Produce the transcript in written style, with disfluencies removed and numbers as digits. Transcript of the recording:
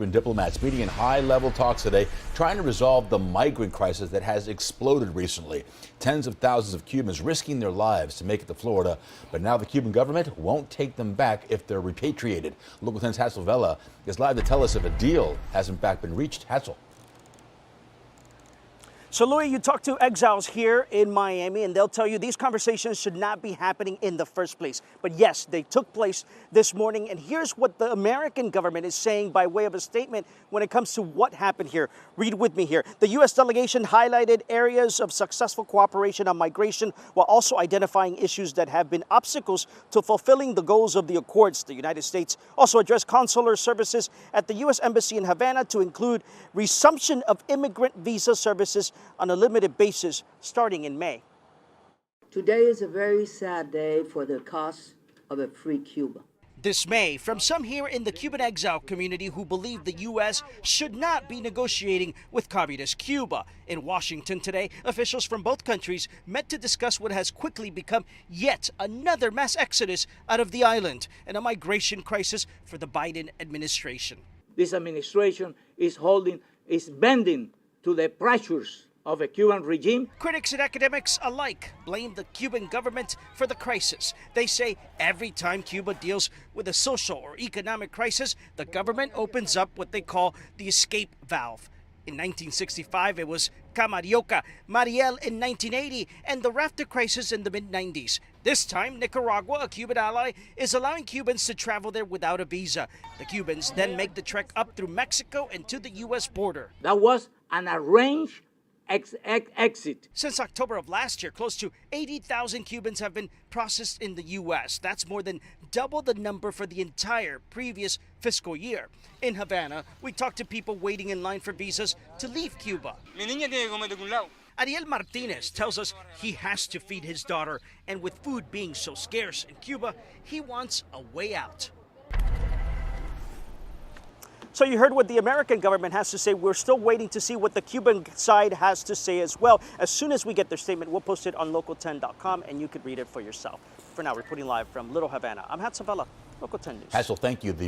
Cuban diplomats meeting in high-level talks today, trying to resolve the migrant crisis that has exploded recently. Tens of thousands of Cubans risking their lives to make it to Florida, but now the Cuban government won't take them back if they're repatriated. Local 10's Hassel Vela is live to tell us if a deal has in fact been reached. Hassel. So, Louis, you talk to exiles here in Miami, and they'll tell you these conversations should not be happening in the first place. But yes, they took place this morning, and here's what the American government is saying by way of a statement when it comes to what happened here. Read with me here. The U.S. delegation highlighted areas of successful cooperation on migration while also identifying issues that have been obstacles to fulfilling the goals of the accords. The United States also addressed consular services at the U.S. Embassy in Havana to include resumption of immigrant visa services on a limited basis starting in May. Today is a very sad day for the cause of a free Cuba. Dismay from some here in the Cuban exile community who believe the U.S. should not be negotiating with communist Cuba. In Washington today, officials from both countries met to discuss what has quickly become yet another mass exodus out of the island and a migration crisis for the Biden administration. This administration is bending to the pressures of a Cuban regime. Critics and academics alike blame the Cuban government for the crisis. They say every time Cuba deals with a social or economic crisis, the government opens up what they call the escape valve. In 1965, it was Camarioca, Mariel in 1980, and the rafter crisis in the mid-90s. This time, Nicaragua, a Cuban ally, is allowing Cubans to travel there without a visa. The Cubans then make the trek up through Mexico and to the U.S. border. That was an arranged exit. Since October of last year, close to 80,000 Cubans have been processed in the U.S. That's more than double the number for the entire previous fiscal year. In Havana, we talked to people waiting in line for visas to leave Cuba. Ariel Martinez tells us he has to feed his daughter, and with food being so scarce in Cuba, he wants a way out. So you heard what the American government has to say. We're still waiting to see what the Cuban side has to say as well. As soon as we get their statement, we'll post it on local10.com and you can read it for yourself. For now, reporting live from Little Havana, I'm Hatsavella, Local 10 News. Hassel, thank you.